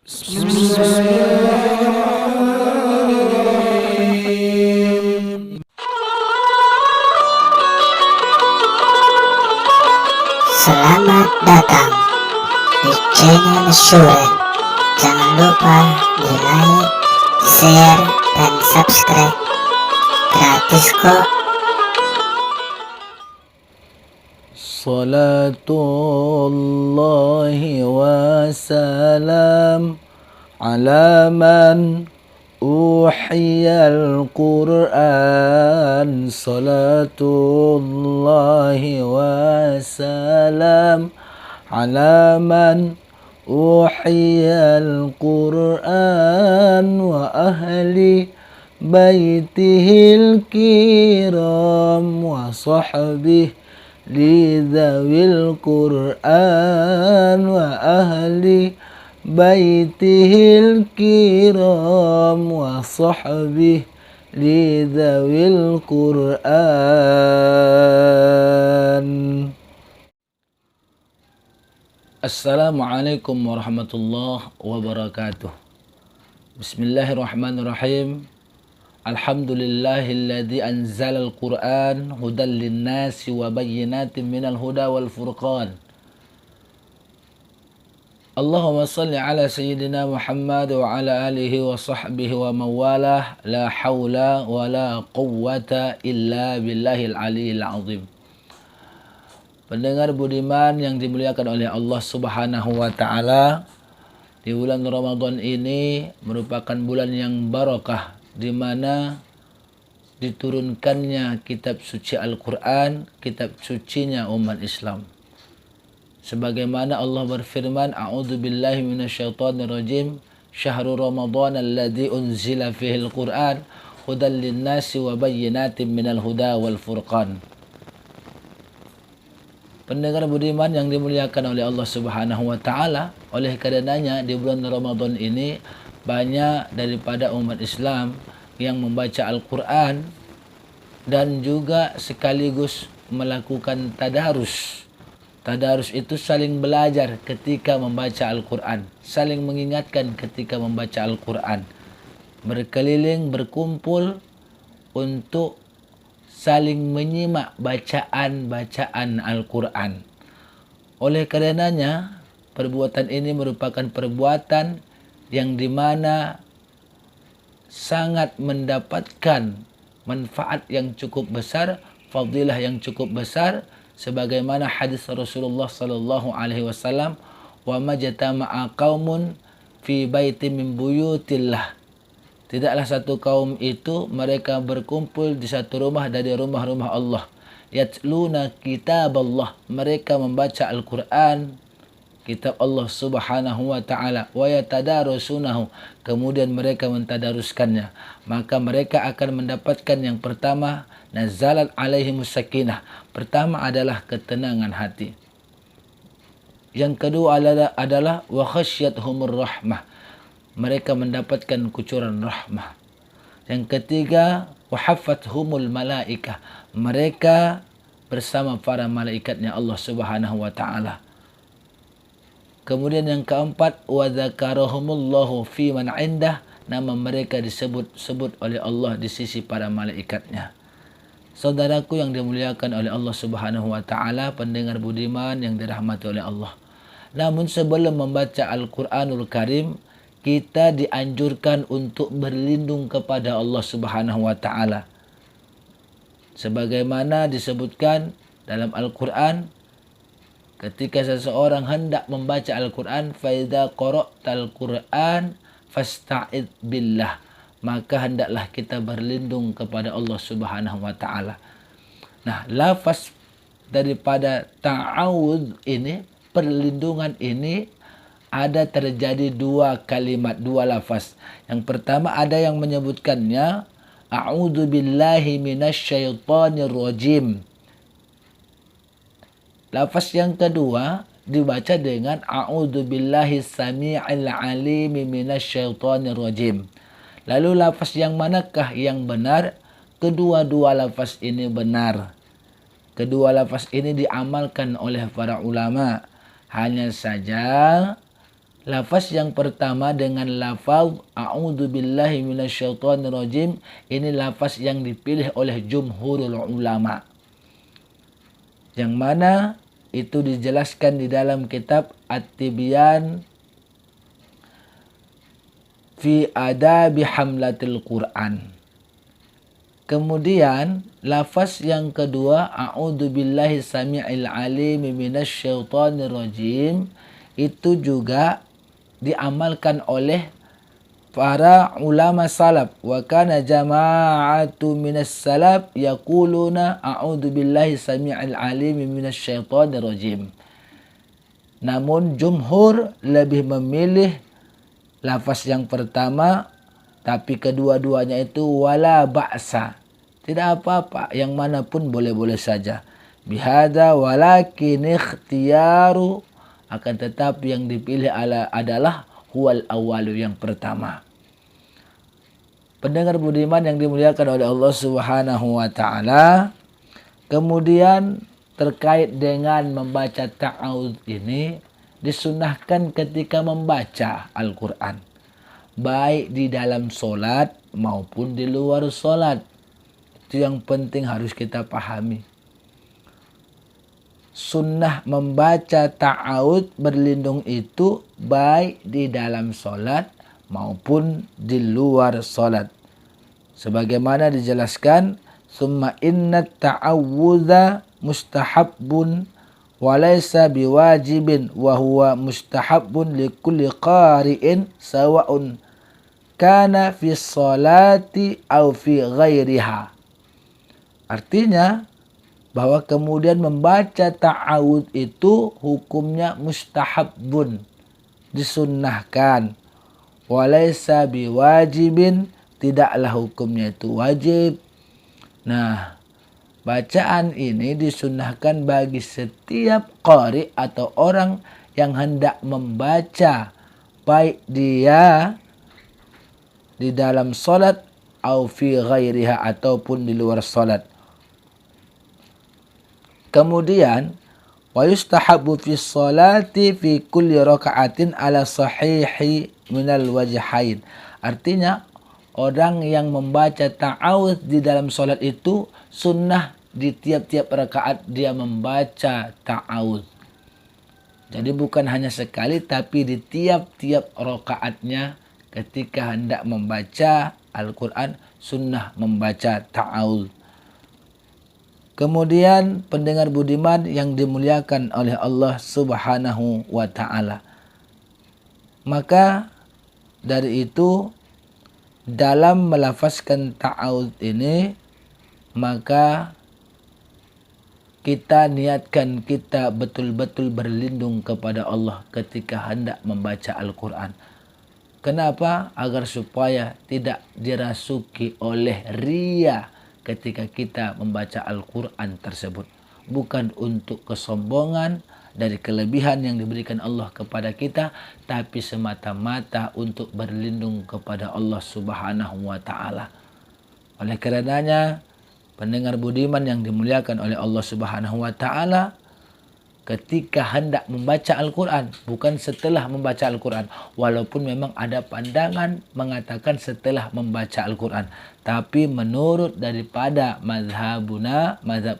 Bismillahirrahmanirrahim. Selamat datang di channel Syuren. Jangan lupa di like, share, dan subscribe. Gratis kok. Salatullahi wa salam ala man uhiyal Qur'an. Salatullahi wa salam ala man uhiyal Qur'an wa ahli baitihil kiram wa sahbihi lidawil Qur'an wa ahli baitihil kiram wa sahbihi lidawil Qur'an. Assalamualaikum warahmatullahi wabarakatuh. Bismillahirrahmanirrahim. Alhamdulillahilladzi anzalal Qur'an hudan linnasi wa bayyinatin minal huda wal furqan. Allahumma salli ala sayyidina Muhammad wa ala alihi wa sahbihi wa mawalah. La hawla wa la quwwata illa billahil aliyil azim. Pendengar budiman yang dimuliakan oleh Allah Subhanahu wa taala, di bulan Ramadan ini merupakan bulan yang barakah, di mana diturunkannya kitab suci Al-Quran, kitab sucinya umat Islam. Sebagaimana Allah berfirman, A'udzu billahi minasyaitonir rajim, Syahrul Ramadan alladzi unzila fihi al-Quran hudan linnasi wa bayyinatin minal huda wal furqan. Pendengar budiman yang dimuliakan oleh Allah Subhanahu wa taala, oleh karenanya di bulan Ramadan ini banyak daripada umat Islam yang membaca Al-Quran dan juga sekaligus melakukan tadarus. Tadarus itu saling belajar ketika membaca Al-Quran, saling mengingatkan ketika membaca Al-Quran, berkeliling, berkumpul untuk saling menyimak bacaan-bacaan Al-Quran. Oleh karenanya, perbuatan ini merupakan perbuatan yang dimana sangat mendapatkan manfaat yang cukup besar, fadilah yang cukup besar, sebagaimana hadis Rasulullah sallallahu alaihi wasallam, wa majtama'a qaumun fi baitin min buyutillah. Tidaklah satu kaum itu mereka berkumpul di satu rumah dari rumah-rumah Allah. Yatluna kitaballah, mereka membaca Al-Quran, kitab Allah Subhanahu wa taala, wa yatadarasunahu, kemudian mereka mentadaruskannya, maka mereka akan mendapatkan yang pertama, nazalat alaihimus sakinah, pertama adalah ketenangan hati. Yang kedua adalah wa khasyyathumur rahmah, mereka mendapatkan kucuran rahmah. Yang ketiga, wa haffathumul malaikah, mereka bersama para malaikatnya Allah Subhanahu wa taala. Kemudian yang keempat, wa dzakarahumullahu fi man indah, nama mereka disebut oleh Allah di sisi para malaikatnya. Saudaraku yang dimuliakan oleh Allah Subhanahu wa taala, pendengar budiman yang dirahmati oleh Allah. Namun sebelum membaca Al-Qur'anul Karim, kita dianjurkan untuk berlindung kepada Allah Subhanahu wa taala. Sebagaimana disebutkan dalam Al-Qur'an, ketika seseorang hendak membaca Al-Quran, faidha qara'tal Quran fasta'id billah, maka hendaklah kita berlindung kepada Allah Subhanahu wa taala. Nah, lafaz daripada ta'awudz ini, perlindungan ini, ada terjadi dua kalimat, dua lafaz. Yang pertama ada yang menyebutkannya a'udzu billahi minasyaitonir rajim. Lafaz yang kedua dibaca dengan a'udzu billahi samii'il 'alim minasyaitonir rajim. Lalu lafaz yang manakah yang benar? Kedua-dua lafaz ini benar. Kedua lafaz ini diamalkan oleh para ulama. Hanya saja Lafaz yang pertama dengan lafaz a'udzubillahi minasyaitonirrajim, ini lafaz yang dipilih oleh jumhurul ulama. Yang mana itu dijelaskan di dalam kitab At-Tibyan fi adabi hamlatil Quran. Kemudian lafaz yang kedua a'udzubillahi samii'il alim minasyaitonirrajim, itu juga diamalkan oleh para ulama salaf. Wa kana jama'atu minas salaf yaquluna a'udzubillahi samii'il alim minasyaitonirrajim. Namun jumhur lebih memilih lafaz yang pertama, tapi kedua-duanya itu wala ba'sa, tidak apa-apa, yang manapun boleh-boleh saja. Bihada walakin ikhtiyaru, akan tetapi yang dipilih adalah huwal awalu, yang pertama. Pendengar budiman yang dimuliakan oleh Allah Subhanahu wa taala, kemudian terkait dengan membaca ta'awudz ini disunahkan ketika membaca Al-Qur'an, baik di dalam solat maupun di luar solat. Itu yang penting harus kita pahami. Sunnah membaca ta'awudz berlindung itu baik di dalam solat maupun di luar solat. Sebagaimana dijelaskan, summa inna ta'awudha mustahabbun walaysa biwajibin wa huwa mustahabbun likulli qari'in sawa'un kana fi sholati aw fi ghairiha. Artinya bahwa kemudian membaca ta'awudz itu hukumnya mustahabbun, disunnahkan, walaysa biwajibin, tidaklah hukumnya itu wajib. Nah, bacaan ini disunnahkan bagi setiap qari atau orang yang hendak membaca, baik dia di dalam salat au fi ghairiha, ataupun di luar salat. Kemudian wa yustahabbu fi sholati fi kulli raka'atin ala sahihi minal wajhain. Artinya orang yang membaca ta'awudz di dalam salat itu sunnah di tiap-tiap rakaat dia membaca ta'awudz. Jadi bukan hanya sekali, tapi di tiap-tiap rakaatnya ketika hendak membaca Al-Quran sunnah membaca ta'awudz. Kemudian pendengar budiman yang dimuliakan oleh Allah Subhanahu wa taala, maka dari itu dalam melafazkan ta'awudz ini, maka kita niatkan kita betul-betul berlindung kepada Allah ketika hendak membaca Al-Quran. Kenapa? Agar supaya tidak dirasuki oleh riya ketika kita membaca Al-Quran tersebut. Bukan untuk kesombongan dari kelebihan yang diberikan Allah kepada kita, tapi semata-mata untuk berlindung kepada Allah Subhanahu wa taala. Oleh karenanya, pendengar budiman yang dimuliakan oleh Allah Subhanahu wa taala, ketika hendak membaca Al-Quran, bukan setelah membaca Al-Quran. Walaupun memang ada pandangan mengatakan setelah membaca Al-Quran, tapi menurut daripada mazhab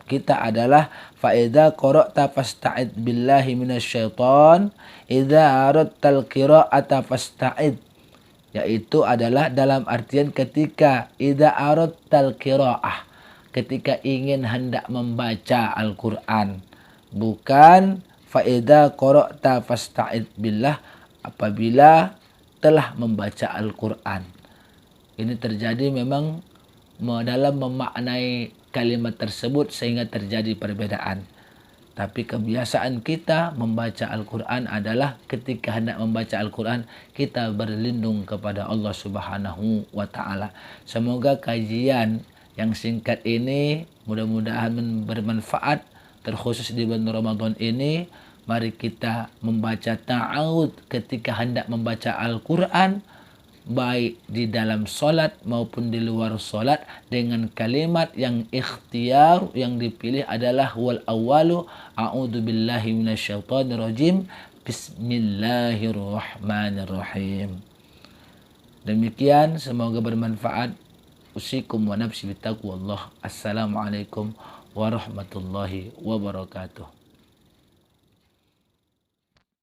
kita adalah fa'idha qara'ta fasta'id billahi minasyaiton, idza aradtal qira'ata fasta'id, yaitu adalah dalam artian ketika idza aradtal qira'ah, ketika ingin hendak membaca Al-Quran. Bukan faida qara'ta fasta'id billah, apabila telah membaca Al-Quran. Ini terjadi memang dalam memaknai kalimat tersebut sehingga terjadi perbedaan. Tapi kebiasaan kita membaca Al-Quran adalah ketika hendak membaca Al-Quran kita berlindung kepada Allah Subhanahu wa taala. Semoga kajian yang singkat ini mudah-mudahan bermanfaat, terkhusus di bulan Ramadan ini. Mari kita membaca ta'awudz ketika hendak membaca Al-Quran, baik di dalam solat maupun di luar solat, dengan kalimat yang ikhtiar, yang dipilih adalah wal awalu a'udzubillahi minasyaitonirrajim. Bismillahirrahmanirrahim. Demikian, semoga bermanfaat. Usikum wa nafsi bittaqwallah. Assalamualaikum warahmatullahi wabarakatuh.